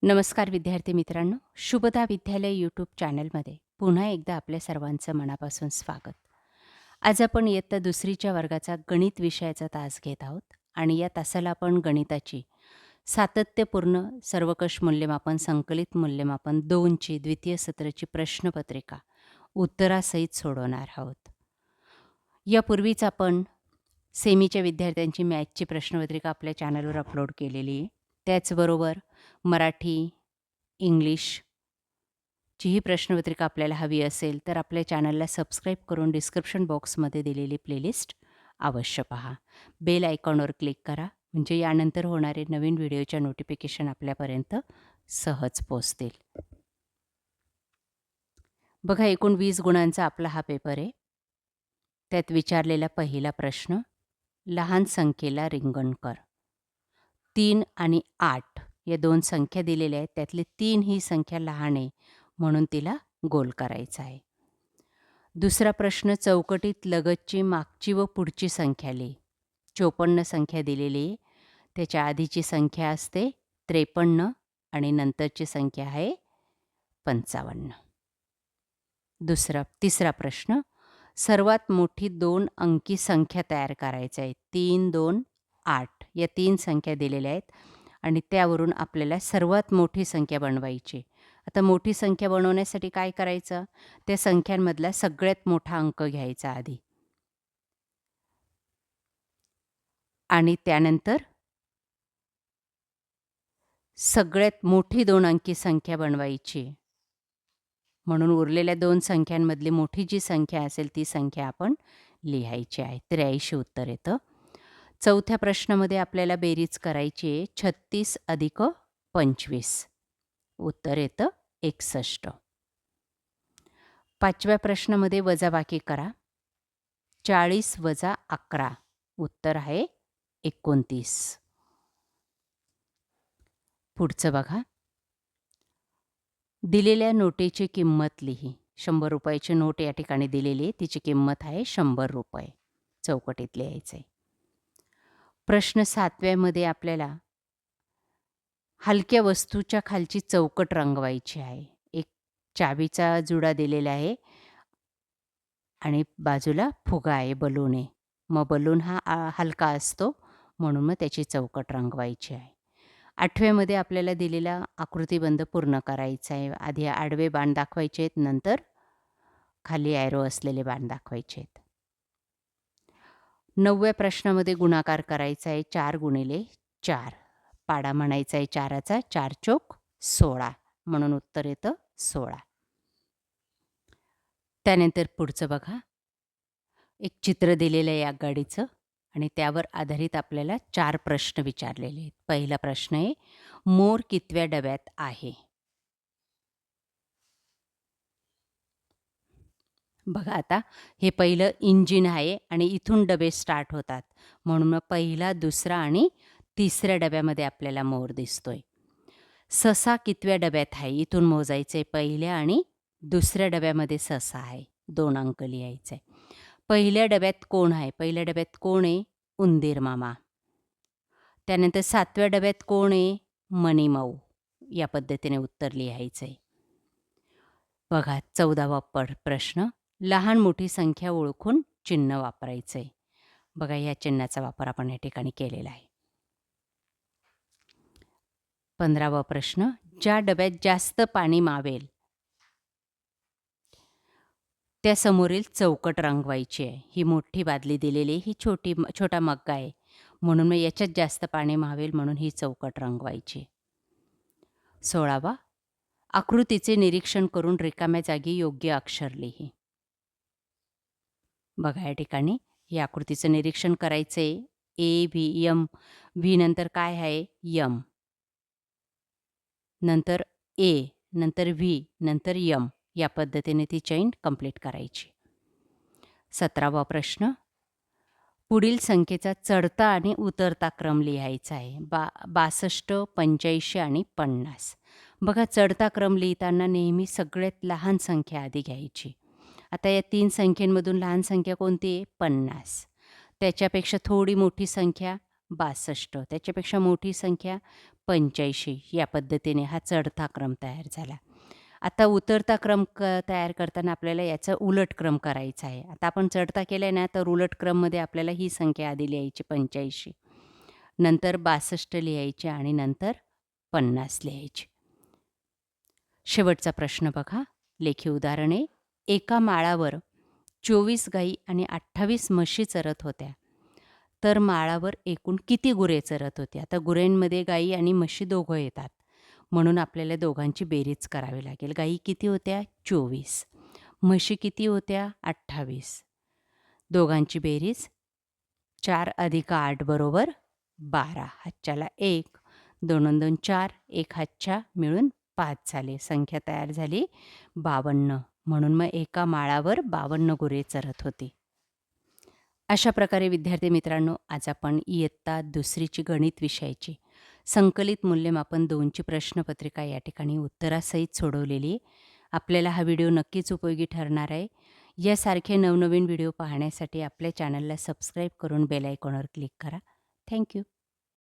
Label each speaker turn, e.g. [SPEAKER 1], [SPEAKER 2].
[SPEAKER 1] नमस्कार विद्यार्थी मित्रांनो, शुभदा विद्यालय यूट्यूब चॅनलमध्ये पुन्हा एकदा आपल्या सर्वांचं मनापासून स्वागत. आज आपण इयत्ता दुसरीच्या वर्गाचा गणित विषयाचा तास घेत आहोत आणि या तासाला आपण गणिताची सातत्यपूर्ण सर्वकष मूल्यमापन संकलित मूल्यमापन 2ची द्वितीय सत्राची प्रश्नपत्रिका उत्तरासहित सोडवणार आहोत. यापूर्वीच आपण सेमीच्या विद्यार्थ्यांची मॅथची प्रश्नपत्रिका आपल्या चॅनलवर अपलोड केलेली आहे. त्याचबरोबर मराठी, इंग्लिशची ही प्रश्नपत्रिका आपल्याला हवी असेल तर आपल्या चॅनलला सबस्क्राईब करून डिस्क्रिप्शन बॉक्समध्ये दिलेली प्लेलिस्ट अवश्य पहा. बेल आयकॉनवर क्लिक करा म्हणजे यानंतर होणारे नवीन व्हिडिओच्या नोटिफिकेशन आपल्यापर्यंत सहज पोहोचतील. बघा, एकूण 20 गुणांचा आपला हा पेपर आहे. त्यात विचारलेला पहिला प्रश्न, लहान संख्येला रिंगण कर. 3 आणि 8 या दोन संख्या दिलेल्या आहेत. त्यातली 3 ही संख्या लहान आहे म्हणून तिला गोल करायचा आहे. दुसरा प्रश्न, चौकटीत लगतची मागची व पुढची संख्या लिही. 54 संख्या दिलेली आहे. त्याच्या आधीची संख्या असते 53 आणि नंतरची संख्या आहे 55. तिसरा प्रश्न, सर्वात मोठी 2 अंकी संख्या तयार करायची आहे. 3, 2, 8 या 3 संख्या दिलेल्या आहेत आणि त्यावरून आपल्याला सर्वात मोठी संख्या बनवायची. आता मोठी संख्या बनवण्यासाठी काय करायचं? त्या संख्यांमधला सगळ्यात मोठा अंक घ्यायचा आधी आणि त्यानंतर सगळ्यात मोठी 2 अंकी संख्या बनवायची. म्हणून उरलेल्या 2 संख्यांमधली मोठी जी संख्या असेल ती संख्या आपण लिहायची आहे. 83 उत्तर येतं. चौथ्या प्रश्नामध्ये आपल्याला बेरीज करायची आहे. 36 अधिक 25 उत्तर येतं 61. पाचव्या प्रश्नामध्ये वजाबाकी करा. 40 वजा 11 उत्तर आहे 29. पुढचं बघा, दिलेल्या नोटेची किंमत लिही. 100 रुपयाची नोट या ठिकाणी दिलेली आहे. तिची किंमत आहे 100 रुपये. चौकटीत लिहायचं आहे. प्रश्न 7व्यामध्ये आपल्याला हलक्या वस्तूच्या खालची चौकट रंगवायची आहे. एक चावीचा जुडा दिलेला आहे आणि बाजूला फुगा आहे, बलून आहे. मग बलून हा हलका असतो म्हणून मग त्याची चौकट रंगवायची आहे. 8व्यामध्ये आपल्याला दिलेला आकृतिबंध पूर्ण करायचा आहे. आधी आडवे बाण दाखवायचे आहेत, नंतर खाली ॲरो असलेले बाण दाखवायचे आहेत. 9व्या प्रश्नामध्ये गुणाकार करायचा आहे. 4 गुणिले 4 पाडा म्हणायचा आहे 4चा. 4 चोक 16 म्हणून उत्तर येतं 16. त्यानंतर पुढचं बघा, एक चित्र दिलेलं आहे आगगाडीचं आणि त्यावर आधारित आपल्याला 4 प्रश्न विचारलेले आहेत. पहिला प्रश्न आहे, मोर कितव्या डब्यात आहे? बघा, आता हे पहिलं इंजिन आहे आणि इथून डबे स्टार्ट होतात म्हणून मग पहिला, दुसरा आणि तिसऱ्या डब्यामध्ये आपल्याला मोर दिसतोय. ससा कितव्या डब्यात आहे? इथून मोजायचं आहे. पहिल्या आणि दुसऱ्या डब्यामध्ये ससा आहे. 2 अंक लिहायचे. पहिल्या डब्यात कोण आहे? पहिल्या डब्यात कोण आहे? उंदीर मामा. त्यानंतर 7व्या डब्यात कोण आहे? मणिमऊ. या पद्धतीने उत्तर लिहायचं आहे. बघा, 14वा प्रश्न, लहान मोठी संख्या ओळखून चिन्ह वापरायचं आहे. बघा, या चिन्हाचा वापर आपण या ठिकाणी केलेला आहे. 15वा प्रश्न, ज्या डब्यात जास्त पाणी मावेल त्या समोरील चौकट रंगवायची आहे. ही मोठी बादली दिलेली आहे, ही छोटा मग्गा आहे म्हणून मग याच्यात जास्त पाणी मावेल म्हणून ही चौकट रंगवायची. 16वा, आकृतीचे निरीक्षण करून रिकाम्या जागी योग्य अक्षर लिही. बघा, या ठिकाणी या आकृतीचं निरीक्षण करायचं आहे. ए व्ही यम, व्ही नंतर काय आहे? यम, नंतर ए, नंतर व्ही, नंतर यम. या पद्धतीने ती चैन कंप्लीट करायची. 17वा प्रश्न, पुढील संख्येचा चढता आणि उतरता क्रम लिहायचा आहे. 62, 85 आणि 50. बघा, चढता क्रम लिहिताना नेहमी सगळ्यात लहान संख्या आधी घ्यायची. आता या 3 संख्येमधून लहान संख्या कोणती आहे? 50. त्याच्यापेक्षा थोडी मोठी संख्या 62. त्याच्यापेक्षा मोठी संख्या 85. या पद्धतीने हा चढता क्रम तयार झाला. आता उतरता क्रम तयार करताना आपल्याला याचा उलट क्रम करायचा आहे. आता आपण चढता केलाय ना, तर उलट क्रममध्ये आपल्याला ही संख्या आधी लिहायची 85. नंतर 62 लिहायची आणि नंतर 50 लिहायची. शेवटचा प्रश्न बघा. लेखी उदाहरण आहे. एका माळावर 24 गायी आणि 28 म्हशी चरत होत्या. तर माळावर एकूण किती गुरे चरत होती? आता गुरेंमध्ये गायी आणि म्हशी दोघं येतात. म्हणून आपल्याला दोघांची बेरीज करावी लागेल. गायी किती होत्या? 24. म्हशी किती होत्या? 28. दोघांची बेरीज 4 + 8 = 12. हातच्याला 1, 2 अन् 2 4, 1 हातच्या मिळून 5 झाले. संख्या तयार झाली 52. म्हणून मग एका माळावर 52 गुरे चरत होती. अशा प्रकारे विद्यार्थी मित्रांनो, आज आपण इयत्ता दुसरीची गणित विषयाची संकलित मूल्यमापन 2ची प्रश्नपत्रिका या ठिकाणी उत्तरासहित सोडवलेली आहे. आपल्याला हा व्हिडिओ नक्कीच उपयोगी ठरणार आहे. यासारखे नवनवीन व्हिडिओ पाहण्यासाठी आपल्या चॅनलला सबस्क्राईब करून बेल आयकॉनवर क्लिक करा. Thank you.